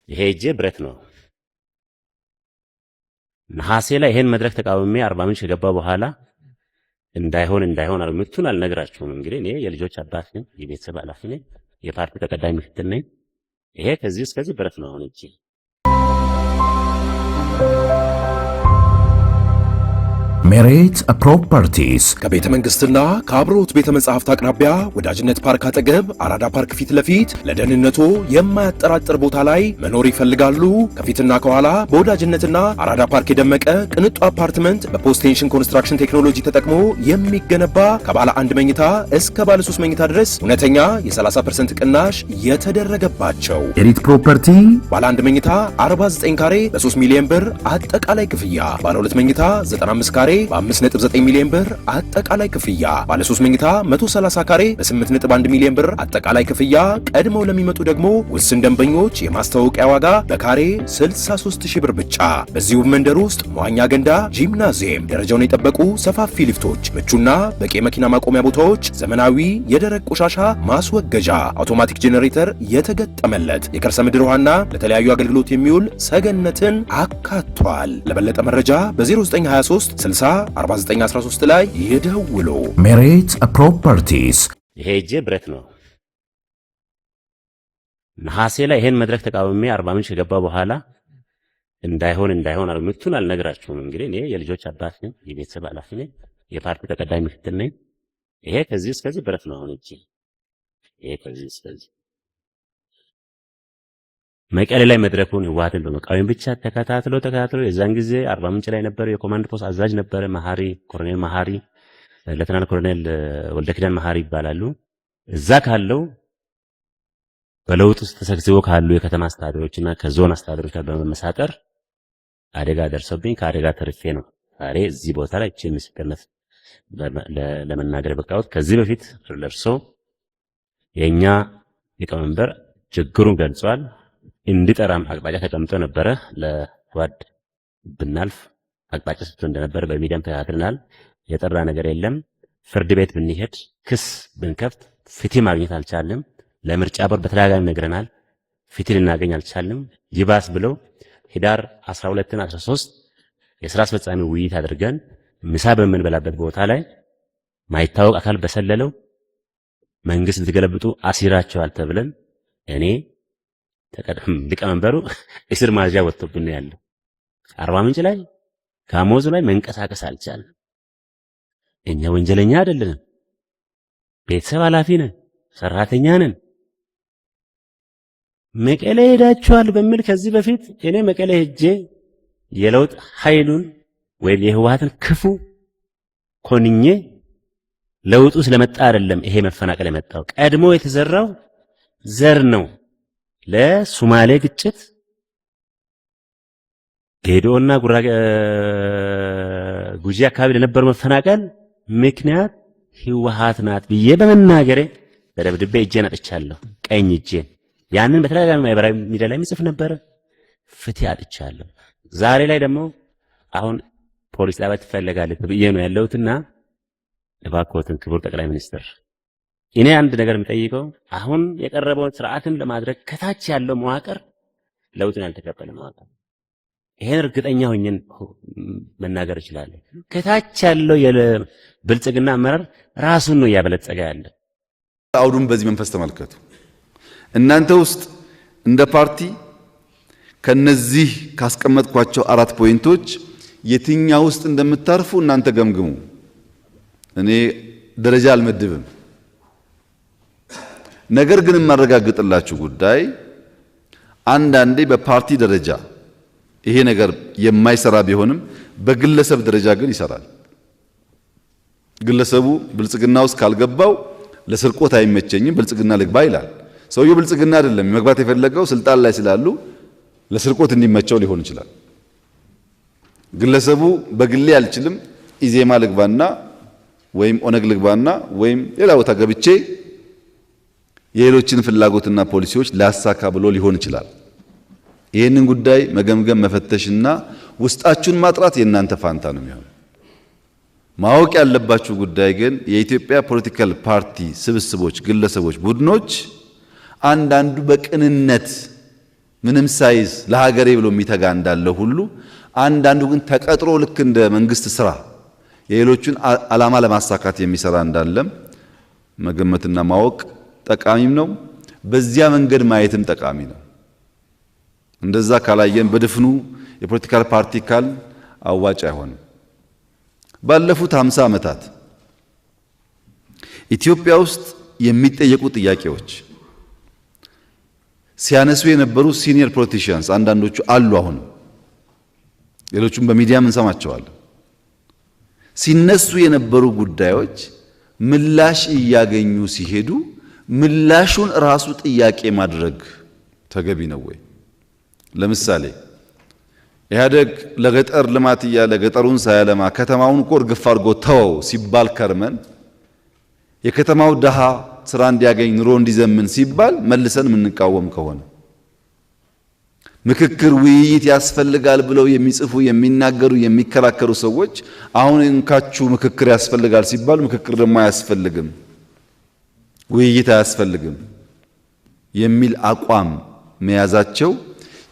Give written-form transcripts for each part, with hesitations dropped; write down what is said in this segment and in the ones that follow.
ይሄ እጄ ብረት ነው። ነሐሴ ላይ ይሄን መድረክ ተቃውሜ አርባ ምንጭ ከገባ በኋላ እንዳይሆን አልምቱን አልነግራችሁም። እንግዲህ እኔ የልጆች አባት ነኝ፣ የቤተሰብ ኃላፊ ነኝ፣ የፓርቲ ተቀዳሚ ምክትል ነኝ። ይሄ ከዚህ እስከዚህ ብረት ነው። አሁን እጄ ሜሪት ፕሮፐርቲስ ከቤተ መንግስትና ከአብሮት ቤተ መጻሕፍት አቅራቢያ ወዳጅነት ፓርክ አጠገብ አራዳ ፓርክ ፊት ለፊት ለደህንነቱ የማያጠራጥር ቦታ ላይ መኖር ይፈልጋሉ? ከፊትና ከኋላ በወዳጅነትና አራዳ ፓርክ የደመቀ ቅንጡ አፓርትመንት በፖስት ቴንሽን ኮንስትራክሽን ቴክኖሎጂ ተጠቅሞ የሚገነባ ከባለ አንድ መኝታ እስከ ባለ 3 መኝታ ድረስ እውነተኛ የ30% ቅናሽ የተደረገባቸው። ሜሪት ፕሮፐርቲ ባለ አንድ መኝታ 49 ካሬ በ3 ሚሊዮን ብር አጠቃላይ ክፍያ፣ ባለ 2 መኝታ 95 ካሬ በ5.9 ሚሊዮን ብር አጠቃላይ ክፍያ፣ ባለ 3 መኝታ 130 ካሬ በ8.1 ሚሊዮን ብር አጠቃላይ ክፍያ። ቀድመው ለሚመጡ ደግሞ ውስን ደንበኞች የማስተዋወቂያ ዋጋ በካሬ 63000 ብር ብቻ። በዚሁ መንደር ውስጥ መዋኛ ገንዳ፣ ጂምናዚየም፣ ደረጃውን የጠበቁ ሰፋፊ ሊፍቶች፣ ምቹና በቂ መኪና ማቆሚያ ቦታዎች፣ ዘመናዊ የደረቅ ቆሻሻ ማስወገጃ፣ አውቶማቲክ ጄኔሬተር የተገጠመለት የከርሰ ምድር ውሃና ለተለያዩ አገልግሎት የሚውል ሰገነትን አካቷል። ለበለጠ መረጃ በ0923 60 4913 ላይ ይደውሉ። ሜሪት ፕሮፐርቲስ። ይሄ እጄ ብረት ነው። ነሐሴ ላይ ይሄን መድረክ ተቃውሜ አርባ ምንጭ ከገባ በኋላ እንዳይሆን አልምቱን አልነግራችሁም። እንግዲህ እኔ የልጆች አባት ነኝ፣ የቤተሰብ ኃላፊ ነኝ፣ የፓርቲ ተቀዳሚ ምክትል ነኝ። ይሄ ከዚህ እስከዚህ ብረት ነው። አሁን እጄ ይሄ ከዚህ እስከዚህ መቀሌ ላይ መድረኩን ህወሓትን በመቃወም ብቻ ተከታትሎ የዛን ጊዜ አርባ ምንጭ ላይ ነበር የኮማንድ ፖስት አዛዥ ነበር ኮሎኔል መሐሪ፣ ሌተናንት ኮሎኔል ወልደ ኪዳን መሐሪ ይባላሉ። እዛ ካለው በለውጥ ውስጥ ተሰግስገው ካሉ የከተማ አስተዳደሮችና ከዞን አስተዳደሮች ጋር በመመሳጠር አደጋ ደርሶብኝ ከአደጋ ተርፌ ነው ዛሬ እዚህ ቦታ ላይ እቺ ምስክርነት ለመናገር በቃውት። ከዚህ በፊት ለርሶ የኛ ሊቀመንበር ችግሩን ገልጿል። እንዲጠራም አቅጣጫ ተቀምጦ ነበረ። ለጓድ ብናልፍ አቅጣጫ ሰጥቶ እንደነበረ በሚዲያም ተከታትለናል። የጠራ ነገር የለም። ፍርድ ቤት ብንሄድ ክስ ብንከፍት ፍትህ ማግኘት አልቻለም። ለምርጫ ቦርድ በተደጋጋሚ ነግረናል። ፍትህ ልናገኝ አልቻለም። ይባስ ብለው ህዳር 12 እና 13 የሥራ አስፈጻሚ ውይይት አድርገን ምሳ በምንበላበት ቦታ ላይ ማይታወቅ አካል በሰለለው መንግስት ልትገለብጡ አሲራቸዋል ተብለን እኔ ሊቀመንበሩ እስር ማዝዣ ወጥቶብን ያለው አርባ ምንጭ ላይ ካሞዙ ላይ መንቀሳቀስ አልቻለም። እኛ ወንጀለኛ አይደለንም፣ ቤተሰብ ኃላፊ ነን፣ ሰራተኛ ነን። መቀሌ ሄዳችኋል በሚል ከዚህ በፊት እኔ መቀሌ ሄጄ የለውጥ ኃይሉን ወይም የህወሓትን ክፉ ኮንኜ ለውጡ ስለመጣ አይደለም ይሄ መፈናቀል የመጣው ቀድሞ የተዘራው ዘር ነው። ለሶማሌ ግጭት ጌዶና ጉጂ አካባቢ ለነበረው መፈናቀል ምክንያት ህወሓት ናት ብዬ በመናገሬ በደብዳቤ እጄን አጥቻለሁ። ቀኝ እጄን ያንን በተለያየ ማህበራዊ ሚዲያ ላይ ምጽፍ ነበር። ፍትህ አጥቻለሁ። ዛሬ ላይ ደግሞ አሁን ፖሊስ ጣቢያ ትፈልጋለህ ብዬ ነው ያለሁትና እባክዎትን ክቡር ጠቅላይ ሚኒስትር እኔ አንድ ነገር የምጠይቀው አሁን የቀረበው ስርዓትን ለማድረግ ከታች ያለው መዋቅር ለውጥን ያልተቀበለ መዋቅር ይሄን እርግጠኛ ሆኜ መናገር እችላለሁ። ከታች ያለው የብልጽግና አመራር ራሱን ነው ያበለጸገ ያለ። አውዱን በዚህ መንፈስ ተመልከቱ። እናንተ ውስጥ እንደ ፓርቲ ከነዚህ ካስቀመጥኳቸው 4 ፖይንቶች የትኛው ውስጥ እንደምታርፉ እናንተ ገምግሙ። እኔ ደረጃ አልመድብም። ነገር ግን የማረጋግጥላችሁ ጉዳይ አንዳንዴ በፓርቲ ደረጃ ይሄ ነገር የማይሰራ ቢሆንም በግለሰብ ደረጃ ግን ይሰራል። ግለሰቡ ብልጽግና ውስጥ ካልገባው ለስርቆት አይመቸኝም ብልጽግና ልግባ ይላል። ሰውየው ብልጽግና አይደለም መግባት የፈለገው ስልጣን ላይ ስላሉ ለስርቆት እንዲመቸው ሊሆን ይችላል። ግለሰቡ በግሌ አልችልም ኢዜማ ልግባና ወይም ኦነግ ልግባና ወይም ሌላ ቦታ ገብቼ የሌሎችን ፍላጎትና ፖሊሲዎች ላሳካ ብሎ ሊሆን ይችላል። ይህንን ጉዳይ መገምገም መፈተሽና ውስጣችሁን ማጥራት የእናንተ ፋንታ ነው የሚሆነው። ማወቅ ያለባችሁ ጉዳይ ግን የኢትዮጵያ ፖለቲካል ፓርቲ ስብስቦች፣ ግለሰቦች፣ ቡድኖች አንዳንዱ በቅንነት ምንም ሳይዝ ለሀገሬ ብሎ የሚተጋ እንዳለ ሁሉ አንዳንዱ ግን ተቀጥሮ ልክ እንደ መንግስት ስራ የሌሎቹን ዓላማ ለማሳካት የሚሰራ እንዳለም መገመትና ማወቅ ጠቃሚም ነው። በዚያ መንገድ ማየትም ጠቃሚ ነው። እንደዛ ካላየን በድፍኑ የፖለቲካል ፓርቲ ካል አዋጭ አይሆንም። ባለፉት 50 ዓመታት ኢትዮጵያ ውስጥ የሚጠየቁ ጥያቄዎች ሲያነሱ የነበሩ ሲኒየር ፖለቲሽያንስ አንዳንዶቹ አሉ። አሁን ሌሎቹም በሚዲያም እንሰማቸዋለን። ሲነሱ የነበሩ ጉዳዮች ምላሽ እያገኙ ሲሄዱ ምላሹን ራሱ ጥያቄ ማድረግ ተገቢ ነው ወይ? ለምሳሌ ኢህአደግ ለገጠር ልማት እያለ ገጠሩን ሳያለማ ከተማውን እኮ እርግፍ አድርጎ ተወው ሲባል ከርመን የከተማው ድሃ ስራ እንዲያገኝ ኑሮ እንዲዘምን ሲባል መልሰን የምንቃወም ከሆነ ምክክር ውይይት ያስፈልጋል ብለው የሚጽፉ የሚናገሩ የሚከራከሩ ሰዎች አሁን እንካችሁ ምክክር ያስፈልጋል ሲባል ምክክር ደግሞ አያስፈልግም ውይይት አያስፈልግም የሚል አቋም መያዛቸው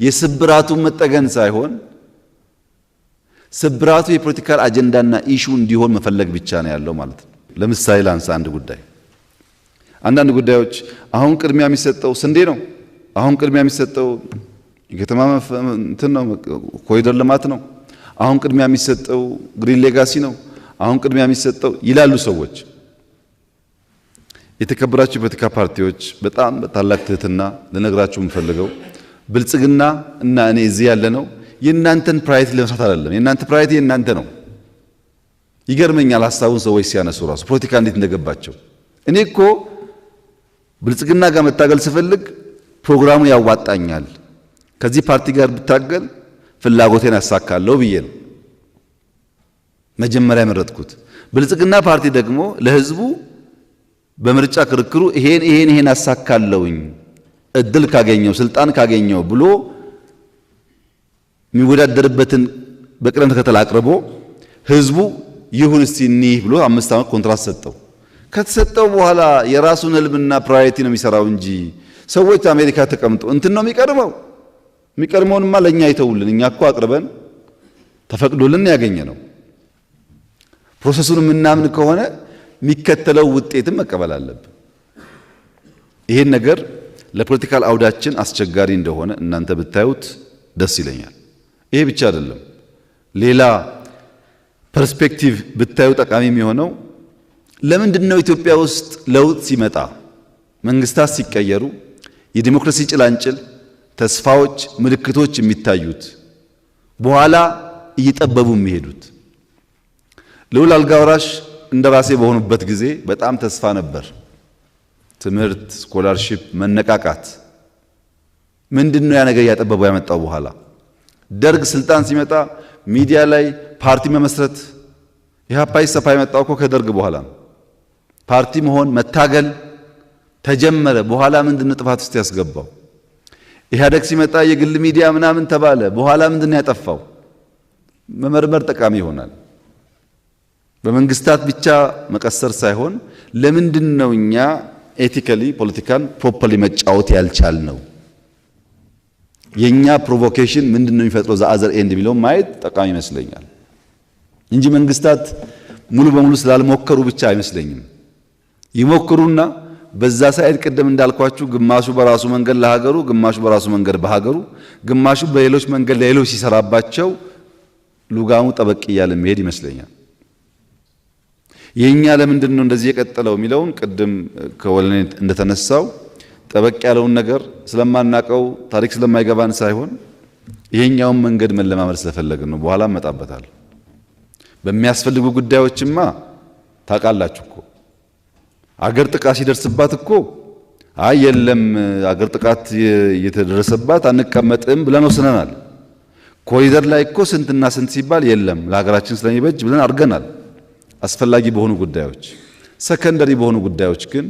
የስብራቱ መጠገን ሳይሆን ስብራቱ የፖለቲካል አጀንዳና ኢሹ እንዲሆን መፈለግ ብቻ ነው ያለው ማለት ነው። ለምሳሌ ላንሳ አንድ ጉዳይ። አንዳንድ ጉዳዮች አሁን ቅድሚያ የሚሰጠው ስንዴ ነው፣ አሁን ቅድሚያ የሚሰጠው የከተማ እንትን ነው ኮሪደር ልማት ነው፣ አሁን ቅድሚያ የሚሰጠው ግሪን ሌጋሲ ነው፣ አሁን ቅድሚያ የሚሰጠው ይላሉ ሰዎች። የተከበራችሁ የፖለቲካ ፓርቲዎች በጣም ታላቅ ትህትና ልነግራችሁ የምፈልገው ብልጽግና እና እኔ እዚህ ያለ ነው የእናንተን ፕራዮሪቲ ለመስራት አይደለም። የእናንተ ፕራዮሪቲ የእናንተ ነው። ይገርመኛል ሐሳቡን ሰዎች ሲያነሱ ራሱ ፖለቲካ እንዴት እንደገባቸው። እኔ እኮ ብልጽግና ጋር መታገል ስፈልግ ፕሮግራሙ ያዋጣኛል፣ ከዚህ ፓርቲ ጋር ብታገል ፍላጎቴን ያሳካለሁ ብዬ ነው መጀመሪያ የመረጥኩት። ብልጽግና ፓርቲ ደግሞ ለህዝቡ በምርጫ ክርክሩ ይሄን አሳካለሁኝ እድል ካገኘው ስልጣን ካገኘው ብሎ የሚወዳደርበትን በቅደም ተከተል አቅርቦ ህዝቡ ይሁን እስቲ እንይ ብሎ 5 ዓመት ኮንትራት ሰጠው። ከተሰጠው በኋላ የራሱን ህልምና ፕራዮሪቲ ነው የሚሰራው እንጂ ሰዎች አሜሪካ ተቀምጦ እንትን ነው የሚቀርመውንማ ለኛ አይተውልን። እኛ እኮ አቅርበን ተፈቅዶልን ያገኘ ነው። ፕሮሰሱን የምናምን ከሆነ የሚከተለው ውጤትም መቀበል አለብን። ይሄን ነገር ለፖለቲካል አውዳችን አስቸጋሪ እንደሆነ እናንተ ብታዩት ደስ ይለኛል። ይሄ ብቻ አይደለም፣ ሌላ ፐርስፔክቲቭ ብታዩ ጠቃሚ የሚሆነው ለምንድነው ኢትዮጵያ ውስጥ ለውጥ ሲመጣ መንግስታት ሲቀየሩ የዲሞክራሲ ጭላንጭል ተስፋዎች ምልክቶች የሚታዩት በኋላ እየጠበቡ የሚሄዱት? ልዑል አልጋ ወራሽ እንደራሴ በሆኑበት ጊዜ በጣም ተስፋ ነበር። ትምህርት፣ ስኮላርሺፕ፣ መነቃቃት። ምንድነው ያ ነገር ያጠበበው ያመጣው? በኋላ ደርግ ስልጣን ሲመጣ ሚዲያ ላይ ፓርቲ መመስረት ኢህአፓ ይሰፋ የመጣው እኮ ከደርግ በኋላ ነው። ፓርቲ መሆን መታገል ተጀመረ። በኋላ ምንድነው ጥፋት ውስጥ ያስገባው? ኢህአደግ ሲመጣ የግል ሚዲያ ምናምን ተባለ። በኋላ ምንድነው ያጠፋው? መመርመር ጠቃሚ ይሆናል። በመንግስታት ብቻ መቀሰር ሳይሆን ለምንድነው እኛ ኤቲካሊ ፖለቲካን ፕሮፐርሊ መጫወት ያልቻል ነው? የኛ ፕሮቮኬሽን ምንድነው የሚፈጥረው ዘአዘር ኤንድ የሚለው ማየት ጠቃሚ ይመስለኛል እንጂ መንግስታት ሙሉ በሙሉ ስላልሞከሩ ብቻ አይመስለኝም። ይሞክሩና በዛ ሳይድ ቅድም እንዳልኳችሁ ግማሹ በራሱ መንገድ ለሀገሩ፣ ግማሹ በራሱ መንገድ በሀገሩ፣ ግማሹ በሌሎች መንገድ ለሌሎች ሲሰራባቸው ሉጋሙ ጠበቅ እያለ መሄድ ይመስለኛል። የኛ ለምንድነው እንደዚህ የቀጠለው የሚለውን ቅድም ከወለኔ እንደተነሳው ጠበቅ ያለውን ነገር ስለማናቀው ታሪክ ስለማይገባን ሳይሆን ይሄኛውን መንገድ መለማመድ ስለፈለግን ነው። በኋላ መጣበታል። በሚያስፈልጉ ጉዳዮችማ ታውቃላችሁ እኮ አገር ጥቃት ሲደርስባት እኮ አይ የለም አገር ጥቃት የተደረሰባት አንቀመጥም ብለን ወስነናል። ኮሪደር ላይ እኮ ስንትና ስንት ሲባል የለም ለሀገራችን ስለሚበጅ ብለን አድርገናል። አስፈላጊ በሆኑ ጉዳዮች፣ ሰከንደሪ በሆኑ ጉዳዮች ግን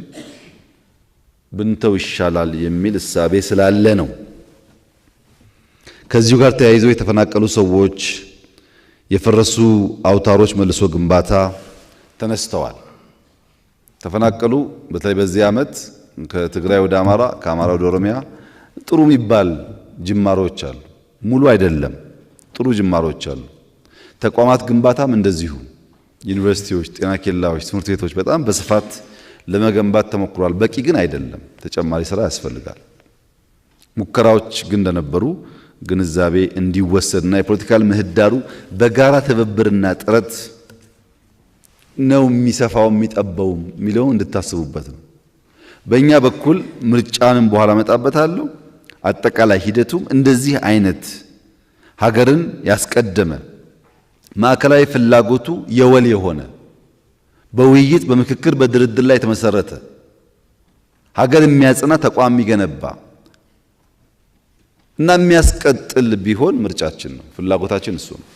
ብንተው ይሻላል የሚል እሳቤ ስላለ ነው። ከዚሁ ጋር ተያይዘው የተፈናቀሉ ሰዎች፣ የፈረሱ አውታሮች መልሶ ግንባታ ተነስተዋል። ተፈናቀሉ። በተለይ በዚህ ዓመት ከትግራይ ወደ አማራ፣ ከአማራ ወደ ኦሮሚያ ጥሩ የሚባል ጅማሮች አሉ። ሙሉ አይደለም፣ ጥሩ ጅማሮች አሉ። ተቋማት ግንባታም እንደዚሁ ዩኒቨርሲቲዎች፣ ጤና ኬላዎች፣ ትምህርት ቤቶች በጣም በስፋት ለመገንባት ተሞክሯል። በቂ ግን አይደለም፣ ተጨማሪ ስራ ያስፈልጋል። ሙከራዎች ግን እንደነበሩ ግንዛቤ እንዲወሰድና የፖለቲካል ምህዳሩ በጋራ ትብብርና ጥረት ነው የሚሰፋው የሚጠበው የሚለው እንድታስቡበት ነው። በእኛ በኩል ምርጫንም በኋላ መጣበታለሁ። አጠቃላይ ሂደቱም እንደዚህ አይነት ሀገርን ያስቀደመ ማዕከላዊ ፍላጎቱ የወል የሆነ በውይይት በምክክር በድርድር ላይ የተመሰረተ ሀገር የሚያጽና ተቋም የሚገነባ እና የሚያስቀጥል ቢሆን ምርጫችን ነው። ፍላጎታችን እሱ ነው።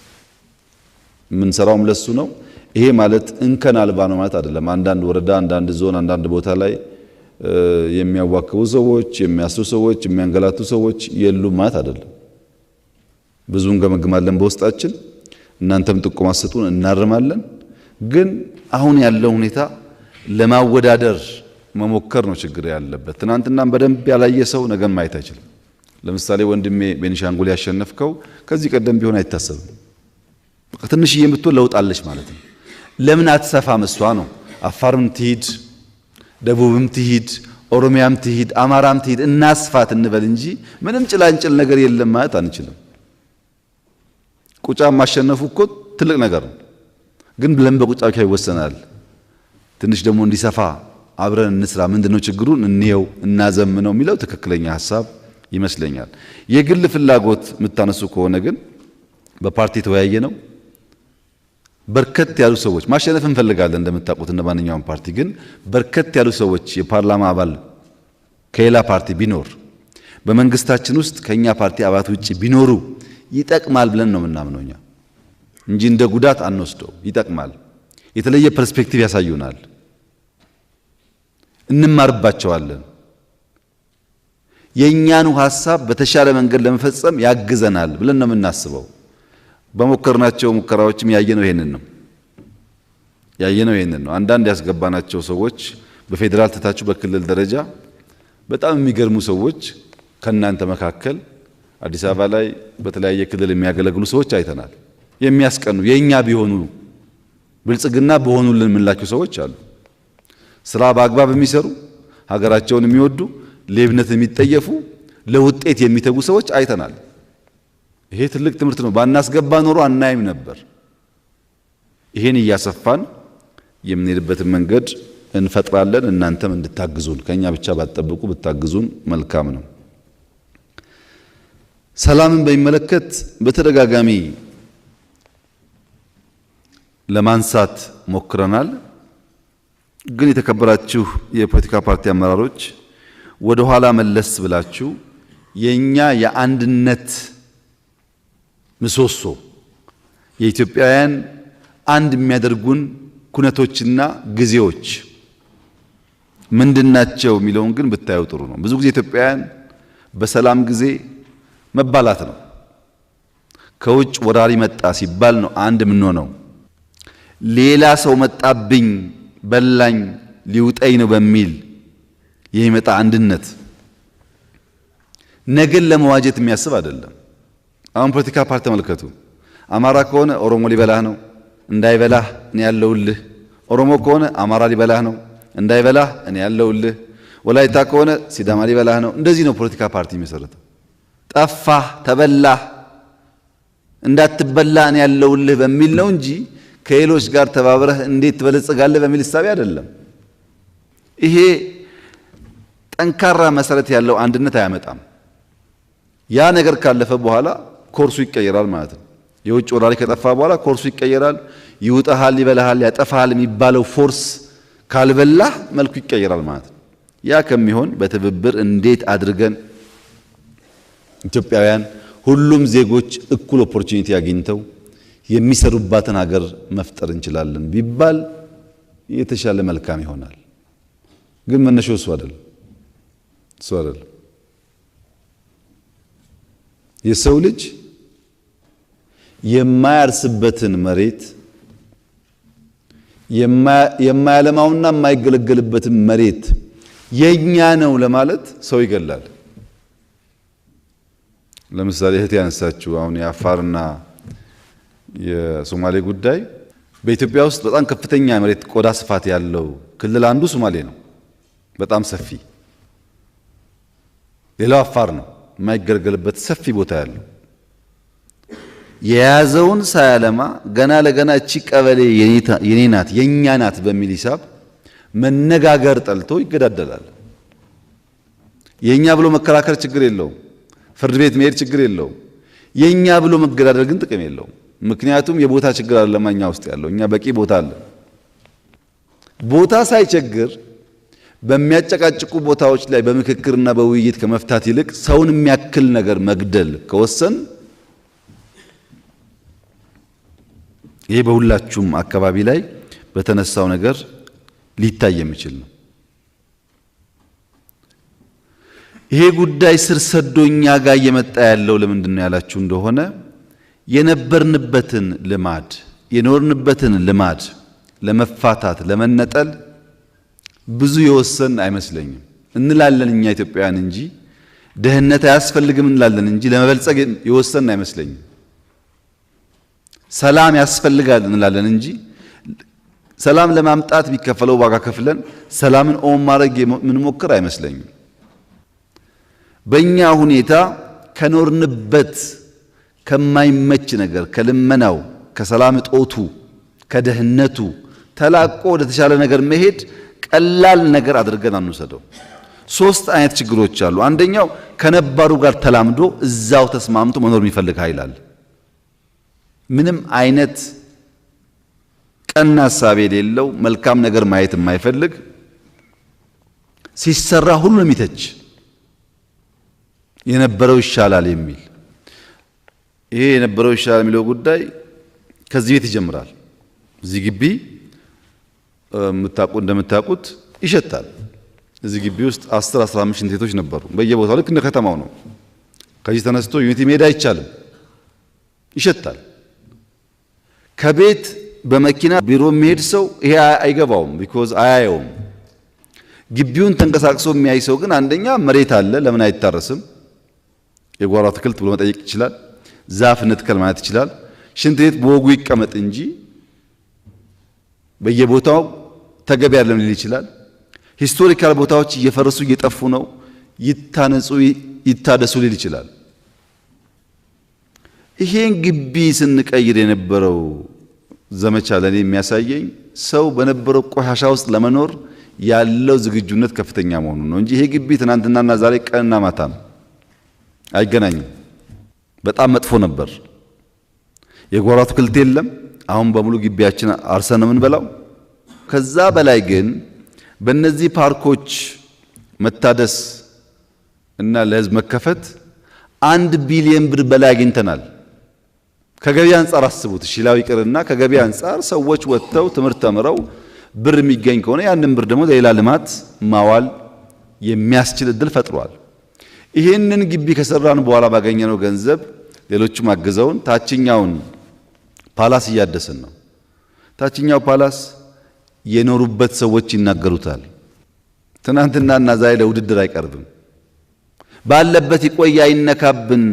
የምንሰራውም ለሱ ነው። ይሄ ማለት እንከን አልባ ነው ማለት አይደለም። አንዳንድ ወረዳ፣ አንዳንድ ዞን፣ አንዳንድ ቦታ ላይ የሚያዋክቡ ሰዎች፣ የሚያስሩ ሰዎች፣ የሚያንገላቱ ሰዎች የሉም ማለት አይደለም። ብዙ እንገመግማለን በውስጣችን። እናንተም ጥቆማ ሰጡን፣ እናርማለን። ግን አሁን ያለው ሁኔታ ለማወዳደር መሞከር ነው ችግር ያለበት። ትናንትናም በደንብ ያላየ ሰው ነገን ማየት አይችልም። ለምሳሌ ወንድሜ ቤኒሻንጉል ያሸነፍከው ከዚህ ቀደም ቢሆን አይታሰብም። በቃ ትንሽዬ የምትሆን ለውጣለች ማለት ነው። ለምን አትሰፋም? እሷ ነው። አፋርም ትሂድ፣ ደቡብም ትሂድ፣ ኦሮሚያም ትሂድ፣ አማራም ትሂድ፣ እናስፋት እንበል እንጂ ምንም ጭላንጭል ነገር የለም ማለት አንችልም። ቁጫ ማሸነፉ እኮ ትልቅ ነገር ነው። ግን ለምን በቁጫ ብቻ ይወሰናል? ትንሽ ደግሞ እንዲሰፋ አብረን እንስራ። ምንድነው ችግሩን እንየው፣ እናዘምነው የሚለው ትክክለኛ ሐሳብ ይመስለኛል። የግል ፍላጎት የምታነሱ ከሆነ ግን በፓርቲ ተወያየ ነው። በርከት ያሉ ሰዎች ማሸነፍ እንፈልጋለን እንደምታውቁት እንደ ማንኛውም ፓርቲ። ግን በርከት ያሉ ሰዎች የፓርላማ አባል ከሌላ ፓርቲ ቢኖር በመንግስታችን ውስጥ ከኛ ፓርቲ አባላት ውጪ ቢኖሩ ይጠቅማል ብለን ነው የምናምነው እኛ እንጂ እንደ ጉዳት አንወስደው። ይጠቅማል። የተለየ ፐርስፔክቲቭ ያሳዩናል፣ እንማርባቸዋለን። የኛኑ ሐሳብ በተሻለ መንገድ ለመፈጸም ያግዘናል ብለን ነው የምናስበው። በሞከርናቸው ሙከራዎችም ያየነው ይሄንን ነው። አንዳንድ ያስገባናቸው ሰዎች በፌዴራል ተታችሁ በክልል ደረጃ በጣም የሚገርሙ ሰዎች ከናንተ መካከል አዲስ አበባ ላይ በተለያየ ክልል የሚያገለግሉ ሰዎች አይተናል። የሚያስቀኑ የኛ ቢሆኑ ብልጽግና በሆኑልን የምንላቸው ሰዎች አሉ። ስራ በአግባብ የሚሰሩ ሀገራቸውን የሚወዱ ሌብነት የሚጠየፉ ለውጤት የሚተጉ ሰዎች አይተናል። ይሄ ትልቅ ትምህርት ነው። ባናስገባ ኖሮ አናይም ነበር። ይሄን እያሰፋን የምንሄድበትን መንገድ እንፈጥራለን። እናንተም እንድታግዙን ከኛ ብቻ ባትጠብቁ ብታግዙን መልካም ነው። ሰላምን በሚመለከት በተደጋጋሚ ለማንሳት ሞክረናል። ግን የተከበራችሁ የፖለቲካ ፓርቲ አመራሮች ወደ ኋላ መለስ ብላችሁ የኛ የአንድነት ምሰሶ የኢትዮጵያውያን አንድ የሚያደርጉን ኩነቶችና ጊዜዎች ምንድናቸው የሚለውን ግን ብታዩ ጥሩ ነው። ብዙ ጊዜ ኢትዮጵያውያን በሰላም ጊዜ መባላት ነው። ከውጭ ወራሪ መጣ ሲባል ነው አንድ የምንሆነው። ሌላ ሰው መጣብኝ፣ በላኝ፣ ሊውጠኝ ነው በሚል የሚመጣ አንድነት ነገን ለመዋጀት የሚያስብ አይደለም። አሁን ፖለቲካ ፓርቲ ተመልከቱ። አማራ ከሆነ ኦሮሞ ሊበላህ ነው፣ እንዳይበላህ እኔ ያለውልህ። ኦሮሞ ከሆነ አማራ ሊበላህ ነው፣ እንዳይበላህ እኔ ያለውልህ። ወላይታ ከሆነ ሲዳማ ሊበላህ ነው። እንደዚህ ነው ፖለቲካ ፓርቲ የሚመሰረተው። ጠፋህ፣ ተበላህ፣ እንዳትበላ እኔ ያለውልህ በሚል ነው እንጂ ከሌሎች ጋር ተባብረህ እንዴት ትበለጽጋለህ በሚል ሐሳብ አይደለም። ይሄ ጠንካራ መሰረት ያለው አንድነት አያመጣም። ያ ነገር ካለፈ በኋላ ኮርሱ ይቀየራል ማለት ነው። የውጭ ወራሪ ከጠፋ በኋላ ኮርሱ ይቀየራል። ይውጣሃል፣ ይበላሃል፣ ያጠፋሃል የሚባለው ፎርስ ካልበላህ መልኩ ይቀየራል ማለት ነው። ያ ከሚሆን በትብብር እንዴት አድርገን ኢትዮጵያውያን ሁሉም ዜጎች እኩል ኦፖርቹኒቲ አግኝተው የሚሰሩባትን ሀገር መፍጠር እንችላለን ቢባል የተሻለ መልካም ይሆናል። ግን መነሻው እሱ አይደለም። የሰው ልጅ የማያርስበትን መሬት የማያለማውና የማይገለገልበትን መሬት የኛ ነው ለማለት ሰው ይገላል። ለምሳሌ እህት ያነሳችው አሁን የአፋርና የሶማሌ ጉዳይ በኢትዮጵያ ውስጥ በጣም ከፍተኛ መሬት ቆዳ ስፋት ያለው ክልል አንዱ ሶማሌ ነው። በጣም ሰፊ። ሌላው አፋር ነው፣ የማይገለገልበት ሰፊ ቦታ ያለው። የያዘውን ሳያለማ ገና ለገና እቺ ቀበሌ የኔ ናት የኛ ናት በሚል ሂሳብ መነጋገር ጠልቶ ይገዳደላል። የኛ ብሎ መከራከር ችግር የለውም፣ ፍርድ ቤት መሄድ ችግር የለውም። የኛ ብሎ መገዳደል ግን ጥቅም የለውም። ምክንያቱም የቦታ ችግር አይደለም እኛ ውስጥ ያለው፣ እኛ በቂ ቦታ አለ። ቦታ ሳይቸግር በሚያጨቃጭቁ ቦታዎች ላይ በምክክርና በውይይት ከመፍታት ይልቅ ሰውን የሚያክል ነገር መግደል ከወሰን ይሄ በሁላችሁም አካባቢ ላይ በተነሳው ነገር ሊታይ የሚችል ነው። ይሄ ጉዳይ ስር ሰዶኛ ጋር እየመጣ ያለው ለምንድን ነው ያላችሁ እንደሆነ የነበርንበትን ልማድ የኖርንበትን ልማድ ለመፋታት ለመነጠል ብዙ የወሰን አይመስለኝም። እንላለን እኛ ኢትዮጵያውያን እንጂ ደህንነት አያስፈልግም እንላለን እንጂ ለመበልጸግ የወሰን አይመስለኝም። ሰላም ያስፈልጋል እንላለን እንጂ ሰላም ለማምጣት ቢከፈለው ዋጋ ከፍለን ሰላምን ኦን ማድረግ የምንሞክር አይመስለኝም። በእኛ ሁኔታ ከኖርንበት ከማይመች ነገር ከልመናው ከሰላም እጦቱ ከደህንነቱ ተላቆ ወደ ተሻለ ነገር መሄድ ቀላል ነገር አድርገን አንወሰደው። ሶስት አይነት ችግሮች አሉ። አንደኛው ከነባሩ ጋር ተላምዶ እዛው ተስማምቶ መኖር የሚፈልግ ኃይል አለ። ምንም አይነት ቀና ሐሳብ የሌለው መልካም ነገር ማየት የማይፈልግ ሲሰራ ሁሉንም የሚተች የነበረው ይሻላል የሚል ይሄ የነበረው ይሻላል የሚለው ጉዳይ ከዚህ ቤት ይጀምራል። እዚህ ግቢ እንደምታውቁት ይሸታል። እዚህ ግቢ ውስጥ 10-15 ሽንት ቤቶች ነበሩ በየቦታው ልክ እንደ ከተማው ነው። ከዚህ ተነስቶ ዩኒቲ መሄድ አይቻልም፣ ይሸታል። ከቤት በመኪና ቢሮ የሚሄድ ሰው ይሄ አይገባውም፣ ቢኮዝ አያየውም። ግቢውን ተንቀሳቅሶ የሚያይ ሰው ግን አንደኛ መሬት አለ ለምን አይታረስም የጓሮ አትክልት ብሎ መጠየቅ ይችላል። ዛፍ እንትከል ማለት ይችላል። ሽንት ቤት በወጉ ይቀመጥ እንጂ በየቦታው ተገቢ አይደለም ሊል ይችላል። ሂስቶሪካል ቦታዎች እየፈረሱ እየጠፉ ነው፣ ይታነጹ ይታደሱ ሊል ይችላል። ይሄን ግቢ ስንቀይር የነበረው ዘመቻ ለኔ የሚያሳየኝ ሰው በነበረው ቆሻሻ ውስጥ ለመኖር ያለው ዝግጁነት ከፍተኛ መሆኑን ነው እንጂ ይሄ ግቢ ትናንትናና ዛሬ ቀንና ማታም አይገናኝም። በጣም መጥፎ ነበር። የጓሮ አትክልት የለም። አሁን በሙሉ ግቢያችን አርሰን ነው የምንበላው። ከዛ በላይ ግን በእነዚህ ፓርኮች መታደስ እና ለህዝብ መከፈት 1 ቢሊዮን ብር በላይ አግኝተናል። ከገቢ አንፃር አስቡት። ሺላው ይቅርና ከገቢ አንፃር ሰዎች ወጥተው ትምህርት ተምረው ብር የሚገኝ ከሆነ ያንን ብር ደግሞ ለሌላ ልማት ማዋል የሚያስችል እድል ፈጥሯል። ይሄንን ግቢ ከሰራን በኋላ ባገኘነው ገንዘብ ሌሎችም አግዘውን ታችኛውን ፓላስ እያደሰን ነው። ታችኛው ፓላስ የኖሩበት ሰዎች ይናገሩታል። ትናንትናና ዛሬ ለውድድር አይቀርብም። ባለበት ይቆይ አይነካብን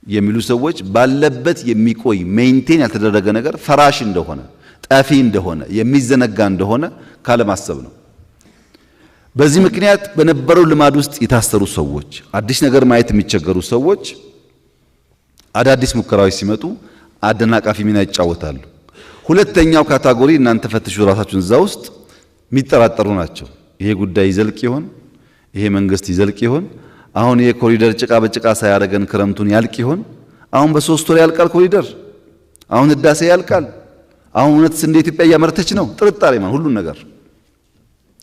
የሚሉ ሰዎች ባለበት የሚቆይ ሜንቴን ያልተደረገ ነገር ፈራሽ እንደሆነ ጠፊ እንደሆነ የሚዘነጋ እንደሆነ ካለማሰብ ነው። በዚህ ምክንያት በነበረው ልማድ ውስጥ የታሰሩ ሰዎች፣ አዲስ ነገር ማየት የሚቸገሩ ሰዎች አዳዲስ ሙከራዎች ሲመጡ አደናቃፊ ሚና ይጫወታሉ። ሁለተኛው ካታጎሪ እናንተ ፈትሹ ራሳችሁን እዛ ውስጥ የሚጠራጠሩ ናቸው። ይሄ ጉዳይ ይዘልቅ ይሆን? ይሄ መንግስት ይዘልቅ ይሆን? አሁን ይሄ ኮሪደር ጭቃ በጭቃ ሳያረገን ክረምቱን ያልቅ ይሆን? አሁን በ3 ወር ያልቃል ኮሪደር? አሁን ህዳሴ ያልቃል? አሁን እውነትስ እንደ ኢትዮጵያ እያመረተች ነው? ጥርጣሬ ማን ሁሉን ነገር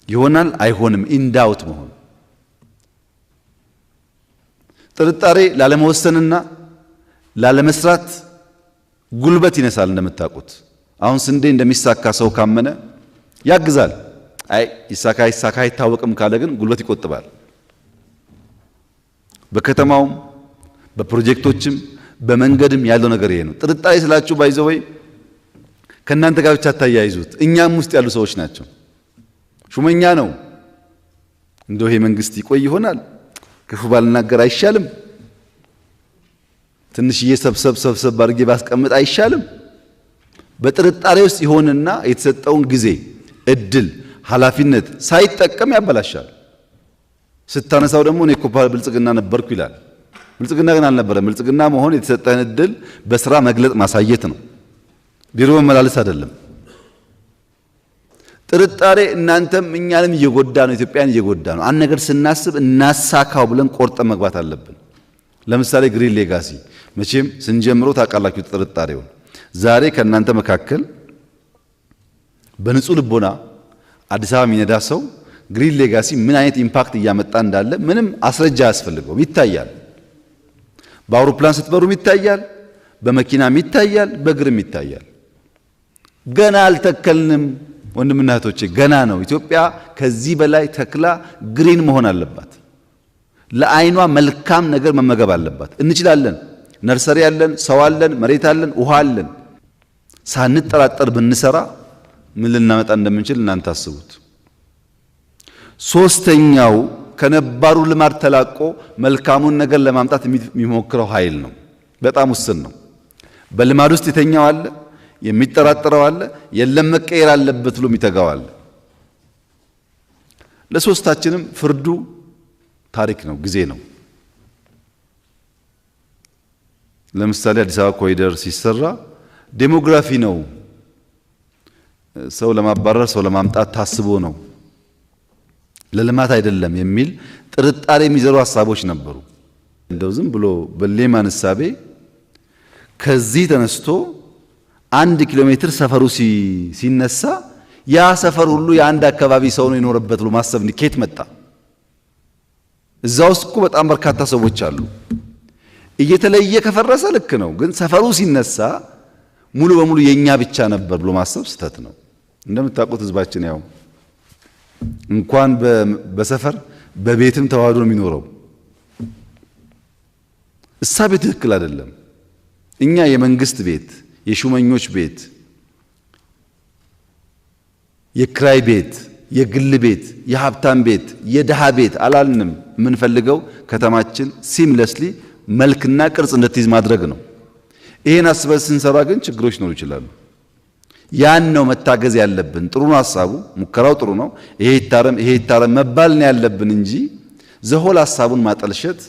ይሆናል አይሆንም ኢንዳውት መሆን ጥርጣሬ ላለመወሰንና ላለመስራት ጉልበት ይነሳል። እንደምታውቁት አሁን ስንዴ እንደሚሳካ ሰው ካመነ ያግዛል። አይ ይሳካ አይታወቅም ካለ ግን ጉልበት ይቆጥባል። በከተማውም በፕሮጀክቶችም በመንገድም ያለው ነገር ይሄ ነው። ጥርጣሬ ስላችሁ ባይዘወይ ከእናንተ ጋር ብቻ ታያይዙት፣ እኛም ውስጥ ያሉ ሰዎች ናቸው። ሹመኛ ነው እንደው ይሄ መንግስት ይቆይ ይሆናል ክፉ ባልናገር አይሻልም ትንሽዬ ሰብሰብ አድርጌ ባስቀምጥ አይሻልም? በጥርጣሬ ውስጥ ይሆንና የተሰጠውን ጊዜ፣ እድል፣ ኃላፊነት ሳይጠቀም ያበላሻል። ስታነሳው ደግሞ እኔ እኮ ብልጽግና ነበርኩ ይላል። ብልጽግና ግን አልነበረም። ብልጽግና መሆን የተሰጠህን እድል በስራ መግለጥ ማሳየት ነው። ቢሮ መመላለስ አይደለም። ጥርጣሬ እናንተም እኛንም እየጎዳ ነው፣ ኢትዮጵያን እየጎዳ ነው። አንድ ነገር ስናስብ እናሳካው ብለን ቆርጠን መግባት አለብን። ለምሳሌ ግሪን ሌጋሲ መቼም ስንጀምሮ ታውቃላችሁ ጥርጣሬውን። ዛሬ ከእናንተ መካከል በንጹህ ልቦና አዲስ አበባ የሚነዳ ሰው ግሪን ሌጋሲ ምን አይነት ኢምፓክት እያመጣ እንዳለ ምንም አስረጃ አያስፈልገውም። ይታያል። በአውሮፕላን ስትበሩም ይታያል፣ በመኪናም ይታያል፣ በእግርም ይታያል። ገና አልተከልንም ወንድምና እህቶቼ፣ ገና ነው። ኢትዮጵያ ከዚህ በላይ ተክላ ግሪን መሆን አለባት። ለአይኗ መልካም ነገር መመገብ አለባት። እንችላለን። ነርሰሪ አለን፣ ሰው አለን፣ መሬት አለን፣ ውሃ አለን። ሳንጠራጠር ብንሰራ ምን ልናመጣ እንደምንችል እናንተ አስቡት። ሶስተኛው ከነባሩ ልማድ ተላቆ መልካሙን ነገር ለማምጣት የሚሞክረው ኃይል ነው። በጣም ውስን ነው። በልማድ ውስጥ የተኛው አለ፣ የሚጠራጠረው አለ፣ የለም መቀየር አለበት ብሎ የሚተጋው አለ። ለሶስታችንም ፍርዱ ታሪክ ነው፣ ጊዜ ነው። ለምሳሌ አዲስ አበባ ኮሪደር ሲሰራ ዴሞግራፊ ነው፣ ሰው ለማባረር ሰው ለማምጣት ታስቦ ነው፣ ለልማት አይደለም የሚል ጥርጣሬ የሚዘሩ ሐሳቦች ነበሩ። እንደው ዝም ብሎ በሌማን ሕሳቤ ከዚህ ተነስቶ 1 ኪሎ ሜትር ሰፈሩ ሲነሳ ያ ሰፈር ሁሉ የአንድ አካባቢ ሰው ነው የኖረበት ብሎ ማሰብ ኬት መጣ? እዛ ውስጥ እኮ በጣም በርካታ ሰዎች አሉ። እየተለየ ከፈረሰ ልክ ነው፣ ግን ሰፈሩ ሲነሳ ሙሉ በሙሉ የኛ ብቻ ነበር ብሎ ማሰብ ስህተት ነው። እንደምታውቁት ህዝባችን ያው እንኳን በሰፈር በቤትም ተዋህዶ ነው የሚኖረው። እሳቤ ትክክል አይደለም። እኛ የመንግስት ቤት፣ የሹመኞች ቤት፣ የክራይ ቤት፣ የግል ቤት፣ የሀብታም ቤት፣ የደሃ ቤት አላልንም። የምንፈልገው ከተማችን ሲምለስሊ መልክና ቅርጽ እንድትይዝ ማድረግ ነው። ይሄን አስበን ስንሰራ ግን ችግሮች ሊኖሩ ይችላሉ። ያን ነው መታገዝ ያለብን። ጥሩ ነው ሐሳቡ፣ ሙከራው ጥሩ ነው። ይሄ ይታረም መባል ነው ያለብን እንጂ ዘሆል ሐሳቡን ማጠልሸት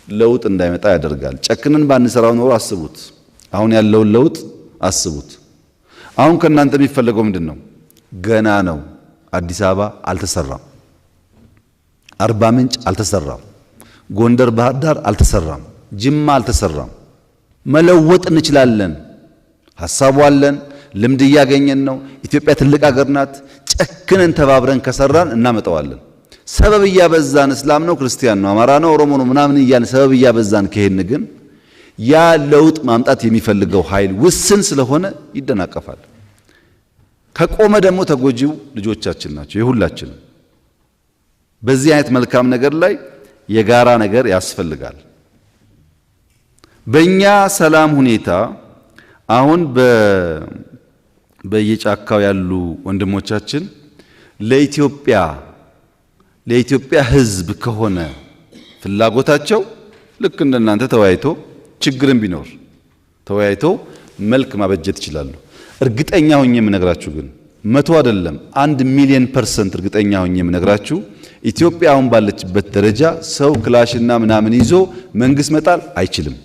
ለውጥ እንዳይመጣ ያደርጋል። ጨክነን ባንሰራው ኖሮ አስቡት፣ አሁን ያለውን ለውጥ አስቡት። አሁን ከእናንተ የሚፈለገው ምንድን ነው? ገና ነው። አዲስ አበባ አልተሰራም፣ አርባ ምንጭ አልተሰራም፣ ጎንደር፣ ባህር ዳር አልተሰራም፣ ጅማ አልተሰራም። መለወጥ እንችላለን። ሐሳቡ አለን፣ ልምድ እያገኘን ነው። ኢትዮጵያ ትልቅ ሀገር ናት። ጨክነን ተባብረን ከሰራን እናመጣዋለን። ሰበብ እያበዛን እስላም ነው ክርስቲያን ነው አማራ ነው ኦሮሞ ነው ምናምን እያልን ሰበብ እያበዛን ከሄን ግን ያ ለውጥ ማምጣት የሚፈልገው ኃይል ውስን ስለሆነ ይደናቀፋል። ከቆመ ደግሞ ተጎጂው ልጆቻችን ናቸው፣ የሁላችንም። በዚህ አይነት መልካም ነገር ላይ የጋራ ነገር ያስፈልጋል። በእኛ ሰላም ሁኔታ አሁን በየጫካው ያሉ ወንድሞቻችን ለኢትዮጵያ ሕዝብ ከሆነ ፍላጎታቸው ልክ እንደናንተ ተወያይቶ ችግርን ቢኖር ተወያይቶ መልክ ማበጀት ይችላሉ። እርግጠኛ ሆኜ የምነግራችሁ ግን 100 አይደለም 1,000,000% እርግጠኛ ሆኜ የምነግራችሁ ኢትዮጵያ አሁን ባለችበት ደረጃ ሰው ክላሽና ምናምን ይዞ መንግስት መጣል አይችልም።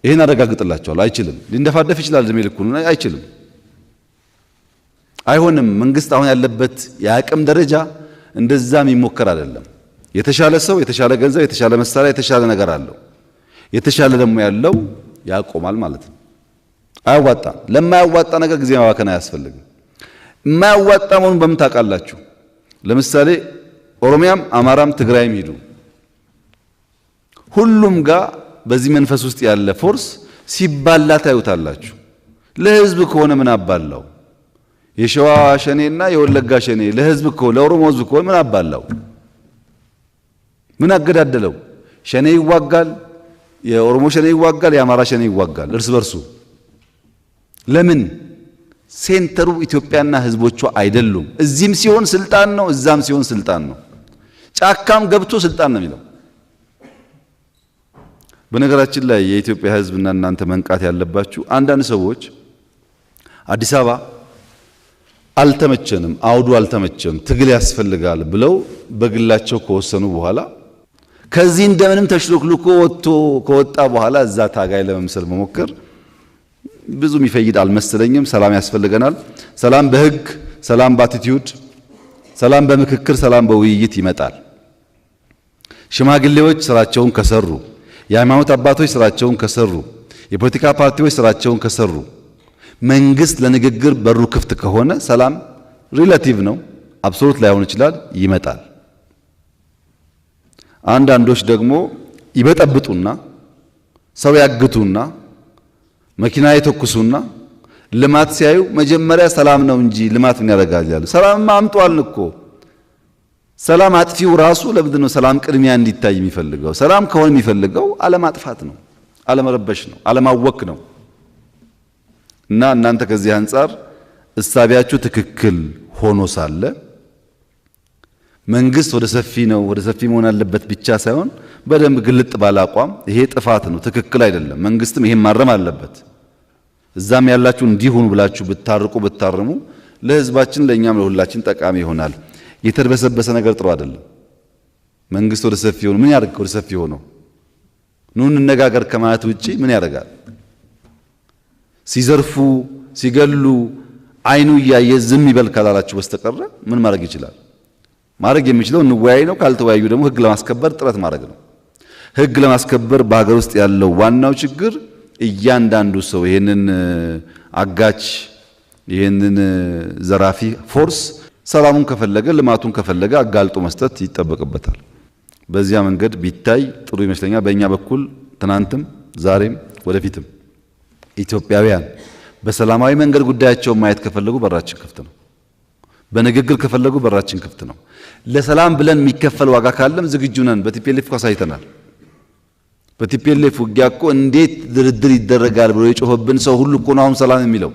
ይሄን አረጋግጥላችኋለሁ። አይችልም። ሊንደፋደፍ ይችላል፣ እድሜ ልኩን አይችልም። አይሆንም። መንግስት አሁን ያለበት የአቅም ደረጃ እንደዛም ይሞከር አይደለም። የተሻለ ሰው፣ የተሻለ ገንዘብ፣ የተሻለ መሳሪያ፣ የተሻለ ነገር አለው። የተሻለ ደግሞ ያለው ያቆማል ማለት ነው። አያዋጣም። ለማያዋጣ ነገር ጊዜ ማባከን አያስፈልግም። የማያዋጣ መሆኑን በምን ታውቃላችሁ? ለምሳሌ ኦሮሚያም፣ አማራም፣ ትግራይም ሂዱ፣ ሁሉም ጋር በዚህ መንፈስ ውስጥ ያለ ፎርስ ሲባላ ታዩታላችሁ። ለህዝብ ከሆነ ምን አባላው? የሸዋ ሸኔና የወለጋ ሸኔ ለህዝብ ከሆነ ለኦሮሞ ህዝብ ከሆነ ምን አባላው? ምን አገዳደለው? ሸኔ ይዋጋል፣ የኦሮሞ ሸኔ ይዋጋል፣ የአማራ ሸኔ ይዋጋል እርስ በርሱ። ለምን? ሴንተሩ ኢትዮጵያና ህዝቦቿ አይደሉም። እዚህም ሲሆን ስልጣን ነው፣ እዛም ሲሆን ስልጣን ነው። ጫካም ገብቶ ስልጣን ነው የሚለው። በነገራችን ላይ የኢትዮጵያ ሕዝብና እናንተ መንቃት ያለባችሁ አንዳንድ ሰዎች አዲስ አበባ አልተመቸንም፣ አውዱ አልተመቸም፣ ትግል ያስፈልጋል ብለው በግላቸው ከወሰኑ በኋላ ከዚህ እንደምንም ተሽሎክልኮ ከወጣ በኋላ እዛ ታጋይ ለመምሰል መሞከር ብዙ የሚፈይድ አልመሰለኝም። ሰላም ያስፈልገናል። ሰላም በህግ፣ ሰላም በአቲቲዩድ፣ ሰላም በምክክር፣ ሰላም በውይይት ይመጣል። ሽማግሌዎች ስራቸውን ከሰሩ፣ የሃይማኖት አባቶች ስራቸውን ከሰሩ፣ የፖለቲካ ፓርቲዎች ስራቸውን ከሰሩ፣ መንግስት ለንግግር በሩ ክፍት ከሆነ ሰላም ሪላቲቭ ነው፣ አብሶሉት ላይሆን ይችላል፣ ይመጣል። አንዳንዶች ደግሞ ይበጠብጡና ሰው ያግቱና መኪና ይተኩሱና ልማት ሲያዩ መጀመሪያ ሰላም ነው እንጂ ልማት ምን ያደርጋል ያሉ። ሰላም አምጧል እኮ። ሰላም አጥፊው ራሱ ለምንድን ነው ሰላም ቅድሚያ እንዲታይ የሚፈልገው? ሰላም ከሆነ የሚፈልገው አለማጥፋት ነው፣ አለመረበሽ ነው፣ አለማወክ ነው። እና እናንተ ከዚህ አንጻር እሳቢያችሁ ትክክል ሆኖ ሳለ መንግስት ወደ ሰፊ ነው ወደ ሰፊ መሆን አለበት ብቻ ሳይሆን በደንብ ግልጥ ባለ አቋም ይሄ ጥፋት ነው፣ ትክክል አይደለም፣ መንግስትም ይሄን ማረም አለበት፣ እዛም ያላችሁ እንዲሆኑ ብላችሁ ብታርቁ ብታርሙ ለህዝባችን ለኛም ለሁላችን ጠቃሚ ይሆናል። የተርበሰበሰ ነገር ጥሩ አይደለም። መንግስት ወደ ሰፊ ሆኖ ምን ያደርግ? ወደ ሰፊ ሆኖ ኑ እንነጋገር ከማለት ውጪ ምን ያደርጋል? ሲዘርፉ ሲገሉ አይኑ እያየ ዝም ይበል ካላላችሁ በስተቀር ምን ማድረግ ይችላል? ማድረግ የሚችለው እንወያይ ነው። ካልተወያዩ ደግሞ ህግ ለማስከበር ጥረት ማድረግ ነው። ህግ ለማስከበር በሀገር ውስጥ ያለው ዋናው ችግር እያንዳንዱ ሰው ይሄንን አጋች ይሄንን ዘራፊ ፎርስ ሰላሙን ከፈለገ ልማቱን ከፈለገ አጋልጦ መስጠት ይጠበቅበታል። በዚያ መንገድ ቢታይ ጥሩ ይመስለኛል። በእኛ በኩል ትናንትም ዛሬም ወደፊትም ኢትዮጵያውያን በሰላማዊ መንገድ ጉዳያቸውን ማየት ከፈለጉ በራችን ክፍት ነው። በንግግር ከፈለጉ በራችን ክፍት ነው። ለሰላም ብለን የሚከፈል ዋጋ ካለም ዝግጁ ነን። በቲፒኤልኤፍ እኮ አሳይተናል። በቲፒኤልኤፍ ውጊያ እኮ እንዴት ድርድር ይደረጋል ብሎ የጮኸብን ሰው ሁሉ እኮ ነው አሁን ሰላም የሚለው።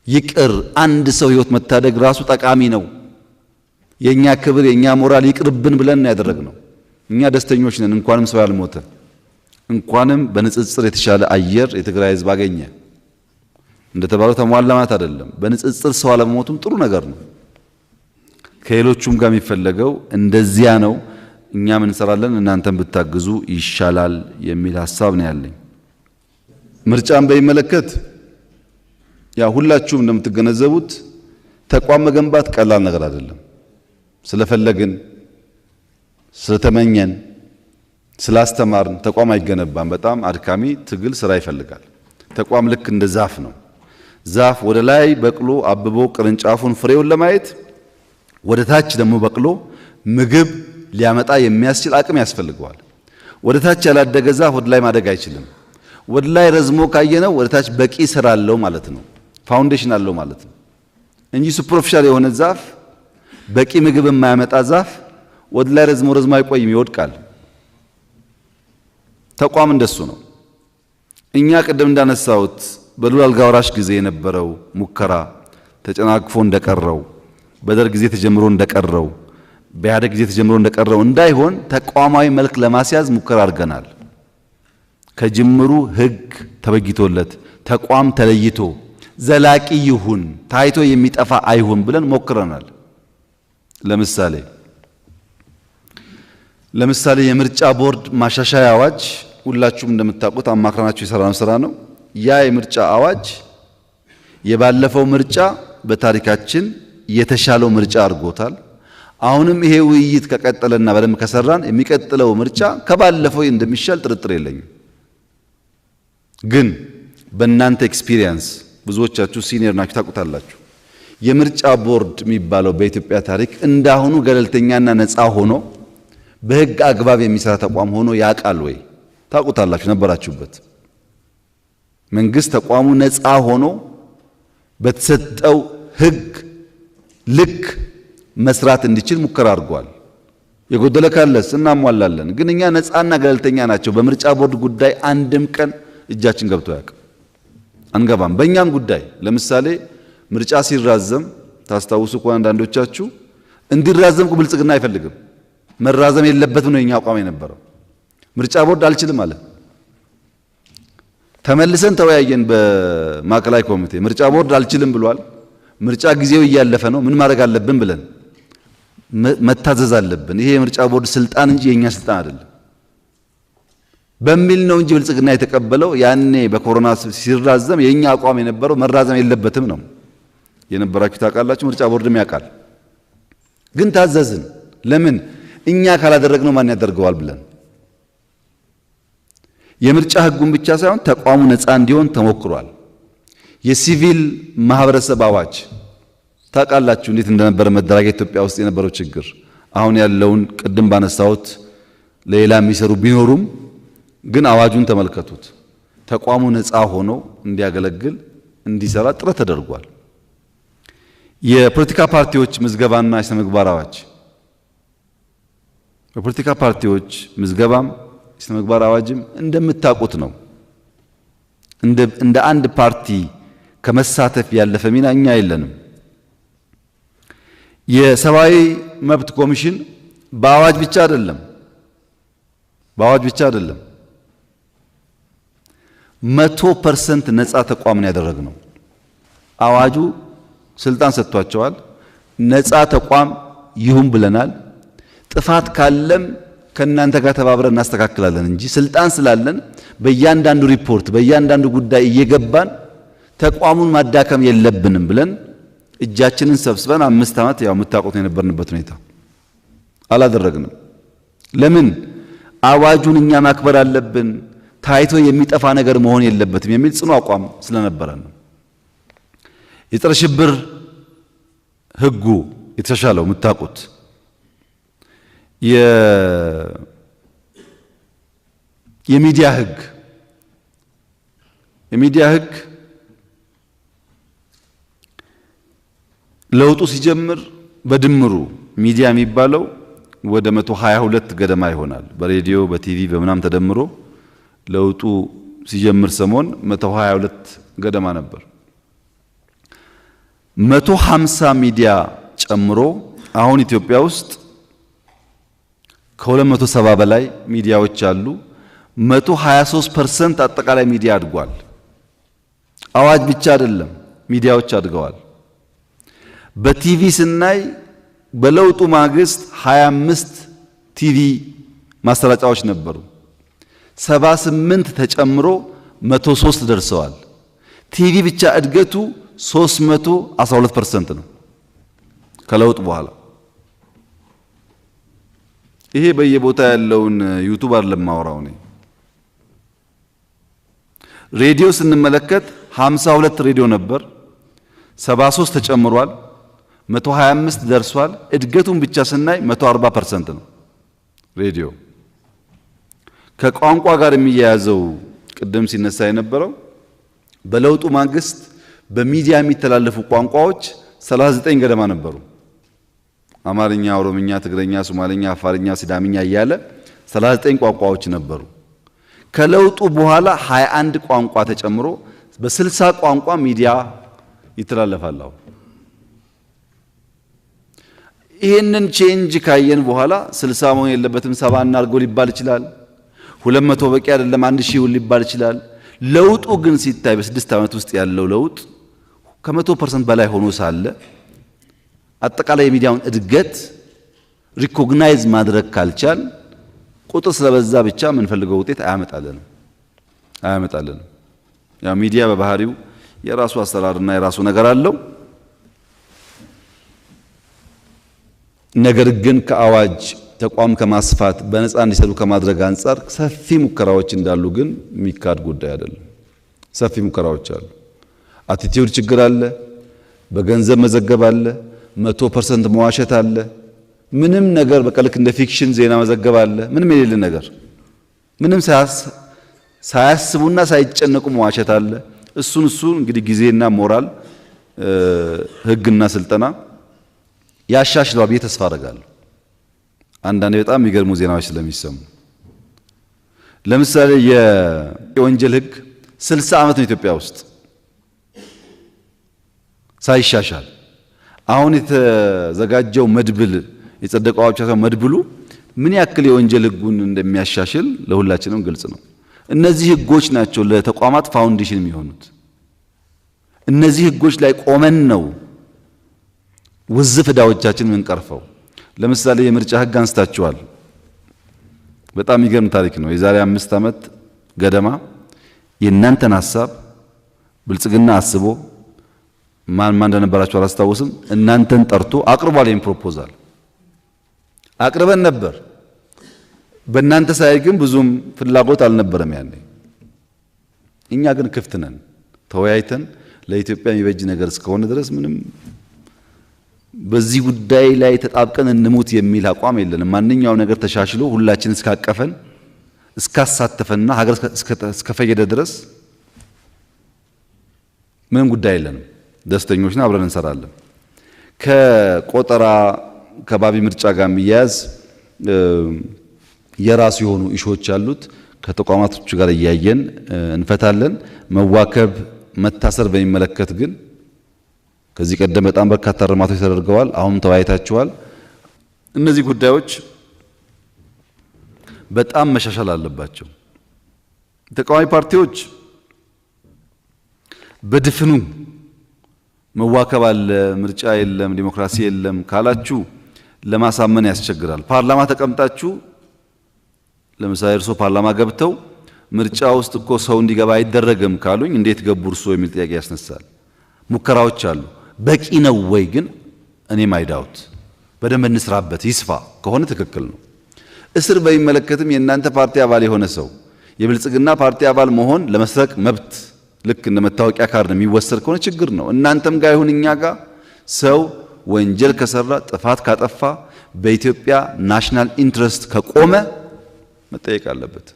ይቅር አንድ ሰው ህይወት መታደግ ራሱ ጠቃሚ ነው። የኛ ክብር የኛ ሞራል ይቅርብን ብለን ያደረግነው እኛ ደስተኞች ነን። እንኳንም ሰው ያልሞተ እንኳንም በንጽጽር የተሻለ አየር የትግራይ ህዝብ አገኘ። እንደተባለው ተሟላ ማለት አይደለም። በንጽጽር ሰው አለመሞቱም ጥሩ ነገር ነው። ከሌሎቹም ጋር የሚፈለገው እንደዚያ ነው። እኛም እንሰራለን፣ እናንተም ብታግዙ ይሻላል የሚል ሐሳብ ነው ያለኝ። ምርጫን በሚመለከት ያ ሁላችሁም እንደምትገነዘቡት ተቋም መገንባት ቀላል ነገር አይደለም። ስለፈለግን ስለተመኘን ስላስተማርን ተቋም አይገነባም። በጣም አድካሚ ትግል ስራ ይፈልጋል። ተቋም ልክ እንደ ዛፍ ነው። ዛፍ ወደ ላይ በቅሎ አብቦ ቅርንጫፉን ፍሬውን ለማየት ወደ ታች ደግሞ በቅሎ ምግብ ሊያመጣ የሚያስችል አቅም ያስፈልገዋል። ወደ ታች ያላደገ ዛፍ ወደ ላይ ማደግ አይችልም። ወደ ላይ ረዝሞ ካየነው ወደ ታች በቂ ስራ አለው ማለት ነው፣ ፋውንዴሽን አለው ማለት ነው እንጂ ሱፐርፊሻል የሆነ ዛፍ በቂ ምግብ የማያመጣ ዛፍ ወደ ላይ ረዝሞ አይቆይም፣ ይወድቃል። ተቋም እንደሱ ነው። እኛ ቅድም እንዳነሳሁት በሉል አልጋ ወራሽ ጊዜ የነበረው ሙከራ ተጨናቅፎ እንደቀረው በደርግ ጊዜ ተጀምሮ እንደቀረው በኢህአዴግ ጊዜ ተጀምሮ እንደቀረው እንዳይሆን ተቋማዊ መልክ ለማስያዝ ሙከራ አድርገናል። ከጅምሩ ህግ ተበጅቶለት ተቋም ተለይቶ ዘላቂ ይሁን ታይቶ የሚጠፋ አይሁን ብለን ሞክረናል። ለምሳሌ የምርጫ ቦርድ ማሻሻያ አዋጅ ሁላችሁም እንደምታውቁት አማክራናችሁ የሰራነው ስራ ነው። ያ የምርጫ አዋጅ የባለፈው ምርጫ በታሪካችን የተሻለው ምርጫ አድርጎታል። አሁንም ይሄ ውይይት ከቀጠለና በደንብ ከሰራን የሚቀጥለው ምርጫ ከባለፈው እንደሚሻል ጥርጥር የለኝም። ግን በእናንተ ኤክስፒሪየንስ ብዙዎቻችሁ ሲኒየር ናችሁ ታውቁታላችሁ። የምርጫ ቦርድ የሚባለው በኢትዮጵያ ታሪክ እንዳሁኑ ገለልተኛና ነፃ ሆኖ በህግ አግባብ የሚሰራ ተቋም ሆኖ ያውቃል ወይ? ታውቁታላችሁ፣ ነበራችሁበት። መንግስት ተቋሙ ነፃ ሆኖ በተሰጠው ህግ ልክ መስራት እንዲችል ሙከራ አድርጓል። የጎደለ ካለስ እናሟላለን። ግን እኛ ነፃና ገለልተኛ ናቸው። በምርጫ ቦርድ ጉዳይ አንድም ቀን እጃችን ገብቶ ያውቅ አንገባም። በእኛም ጉዳይ ለምሳሌ ምርጫ ሲራዘም ታስታውሱ ከሆነ አንዳንዶቻችሁ እንዲራዘም ብልጽግና አይፈልግም፣ መራዘም የለበትም ነው የኛ አቋም የነበረው። ምርጫ ቦርድ አልችልም አለ። ተመልሰን ተወያየን በማዕከላዊ ኮሚቴ። ምርጫ ቦርድ አልችልም ብሏል። ምርጫ ጊዜው እያለፈ ነው። ምን ማድረግ አለብን ብለን መታዘዝ አለብን። ይሄ የምርጫ ቦርድ ስልጣን እንጂ የኛ ስልጣን አይደለም በሚል ነው እንጂ ብልጽግና የተቀበለው። ያኔ በኮሮና ሲራዘም የኛ አቋም የነበረው መራዘም የለበትም ነው የነበራችሁ ታውቃላችሁ። ምርጫ ቦርድም ያውቃል። ግን ታዘዝን። ለምን? እኛ ካላደረግነው ማን ያደርገዋል ብለን። የምርጫ ህጉን ብቻ ሳይሆን ተቋሙ ነፃ እንዲሆን ተሞክሯል። የሲቪል ማህበረሰብ አዋጅ ታውቃላችሁ እንዴት እንደነበረ መደራጀት ኢትዮጵያ ውስጥ የነበረው ችግር። አሁን ያለውን ቅድም ባነሳሁት ሌላ የሚሰሩ ቢኖሩም ግን አዋጁን ተመልከቱት። ተቋሙ ነፃ ሆኖ እንዲያገለግል እንዲሰራ ጥረት ተደርጓል። የፖለቲካ ፓርቲዎች ምዝገባና የሥነ ምግባር አዋጅ በፖለቲካ ፓርቲዎች ምዝገባም የሥነ ምግባር አዋጅም እንደምታውቁት ነው። እንደ አንድ ፓርቲ ከመሳተፍ ያለፈ ሚና እኛ የለንም። የሰብአዊ መብት ኮሚሽን በአዋጅ ብቻ አይደለም 100% ነፃ ተቋም ነው ያደረግነው። አዋጁ ስልጣን ሰጥቷቸዋል። ነፃ ተቋም ይሁን ብለናል። ጥፋት ካለም ከእናንተ ጋር ተባብረን እናስተካክላለን እንጂ ስልጣን ስላለን በእያንዳንዱ ሪፖርት በእያንዳንዱ ጉዳይ እየገባን ተቋሙን ማዳከም የለብንም ብለን እጃችንን ሰብስበን 5 ዓመት ያው የምታውቁት የነበርንበት ሁኔታ አላደረግንም። ለምን? አዋጁን እኛ ማክበር አለብን፣ ታይቶ የሚጠፋ ነገር መሆን የለበትም የሚል ጽኑ አቋም ስለነበረን ነው። የጸረ ሽብር ህጉ የተሻሻለው የምታውቁት የሚዲያ ህግ ለውጡ ሲጀምር በድምሩ ሚዲያ የሚባለው ወደ 122 ገደማ ይሆናል። በሬዲዮ በቲቪ በምናም ተደምሮ ለውጡ ሲጀምር ሰሞን 122 ገደማ ነበር። 150 ሚዲያ ጨምሮ አሁን ኢትዮጵያ ውስጥ ከ270 በላይ ሚዲያዎች አሉ። 123% አጠቃላይ ሚዲያ አድጓል። አዋጅ ብቻ አይደለም፣ ሚዲያዎች አድገዋል። በቲቪ ስናይ በለውጡ ማግስት 25 ቲቪ ማሰራጫዎች ነበሩ። 78 ተጨምሮ 103 ደርሰዋል። ቲቪ ብቻ እድገቱ 312% ነው ከለውጥ በኋላ። ይሄ በየቦታ ያለውን ዩቲዩብ አይደለም ማወራው ነው። ሬዲዮ ስንመለከት 52 ሬዲዮ ነበር፣ 73 ተጨምሯል፣ 125 ደርሷል። እድገቱን ብቻ ስናይ 140% ነው ሬዲዮ። ከቋንቋ ጋር የሚያያዘው ቅድም ሲነሳ የነበረው በለውጡ ማግስት በሚዲያ የሚተላለፉ ቋንቋዎች 39 ገደማ ነበሩ። አማርኛ፣ ኦሮምኛ፣ ትግረኛ፣ ሶማሌኛ፣ አፋርኛ፣ ሲዳምኛ እያለ 39 ቋንቋዎች ነበሩ። ከለውጡ በኋላ 21 ቋንቋ ተጨምሮ በ60 ቋንቋ ሚዲያ ይተላለፋል። ይሄንን ቼንጅ ካየን በኋላ 60 መሆን የለበትም 70 እናድርገው ሊባል ይችላል። 200 በቂ አይደለም 1000 ሊባል ይችላል። ለውጡ ግን ሲታይ በ6 ዓመት ውስጥ ያለው ለውጥ ከ100% በላይ ሆኖ ሳለ አጠቃላይ የሚዲያውን እድገት ሪኮግናይዝ ማድረግ ካልቻል ቁጥር ስለበዛ ብቻ የምንፈልገው ውጤት አያመጣልንም። ያው ሚዲያ በባህሪው የራሱ አሰራርና የራሱ ነገር አለው። ነገር ግን ከአዋጅ ተቋም ከማስፋት በነፃ እንዲሰሩ ከማድረግ አንጻር ሰፊ ሙከራዎች እንዳሉ ግን የሚካድ ጉዳይ አይደለም። ሰፊ ሙከራዎች አሉ። አቲቲዩድ ችግር አለ፣ በገንዘብ መዘገብ አለ፣ 100% መዋሸት አለ። ምንም ነገር በቃ ልክ እንደ ፊክሽን ዜና መዘገብ አለ። ምንም የሌለ ነገር ምንም ሳያስቡና ሳይጨነቁ መዋሸት አለ። እሱን እንግዲህ ጊዜና ሞራል ህግና ስልጠና ያሻሽለዋል ብዬ ተስፋ አደርጋለሁ። አንዳንዴ በጣም የሚገርሙ ዜናዎች ስለሚሰሙ ለምሳሌ የወንጀል ህግ 60 ዓመት ነው ኢትዮጵያ ውስጥ ሳይሻሻል። አሁን የተዘጋጀው መድብል የጸደቀው ብቻ ሳይሆን መድብሉ ምን ያክል የወንጀል ህጉን እንደሚያሻሽል ለሁላችንም ግልጽ ነው። እነዚህ ህጎች ናቸው ለተቋማት ፋውንዴሽን የሚሆኑት። እነዚህ ህጎች ላይ ቆመን ነው ውዝፍ ዕዳዎቻችን የምንቀርፈው። ለምሳሌ የምርጫ ህግ አንስታችኋል። በጣም የሚገርም ታሪክ ነው። የዛሬ 5 ዓመት ገደማ የእናንተን ሐሳብ ብልጽግና አስቦ ማን እንደነበራችሁ አላስታውስም፣ እናንተን ጠርቶ አቅርቧል። ይሄን ፕሮፖዛል አቅርበን ነበር። በእናንተ ሳይድ ግን ብዙም ፍላጎት አልነበረም ያኔ። እኛ ግን ክፍት ነን፣ ተወያይተን ለኢትዮጵያ የሚበጅ ነገር እስከሆነ ድረስ ምንም በዚህ ጉዳይ ላይ ተጣብቀን እንሙት የሚል አቋም የለንም። ማንኛውም ነገር ተሻሽሎ ሁላችን እስካቀፈን እስካሳተፈና ሀገር እስከፈየደ ድረስ ምንም ጉዳይ የለንም። ደስተኞች ነን፣ አብረን እንሰራለን። ከቆጠራ ከባቢ ምርጫ ጋር የሚያያዝ የራሱ የሆኑ ኢሹዎች አሉት። ከተቋማቶቹ ጋር እያየን እንፈታለን። መዋከብ፣ መታሰር በሚመለከት ግን ከዚህ ቀደም በጣም በርካታ እርማቶች ተደርገዋል። አሁን ተወያይታችኋል። እነዚህ ጉዳዮች በጣም መሻሻል አለባቸው። ተቃዋሚ ፓርቲዎች በድፍኑ መዋከብ አለ፣ ምርጫ የለም፣ ዲሞክራሲ የለም ካላችሁ ለማሳመን ያስቸግራል። ፓርላማ ተቀምጣችሁ ለምሳሌ እርሶ ፓርላማ ገብተው ምርጫ ውስጥ እኮ ሰው እንዲገባ አይደረግም ካሉኝ እንዴት ገቡ እርሶ የሚል ጥያቄ ያስነሳል። ሙከራዎች አሉ። በቂ ነው ወይ ግን? እኔም አይዳውት። በደንብ እንስራበት። ይስፋ ከሆነ ትክክል ነው። እስር በሚመለከትም የእናንተ ፓርቲ አባል የሆነ ሰው የብልጽግና ፓርቲ አባል መሆን ለመስረቅ መብት ልክ እንደ መታወቂያ ካርድ የሚወሰድ ከሆነ ችግር ነው። እናንተም ጋር ይሁን እኛ ጋር ሰው ወንጀል ከሰራ ጥፋት ካጠፋ በኢትዮጵያ ናሽናል ኢንትረስት ከቆመ መጠየቅ አለበት።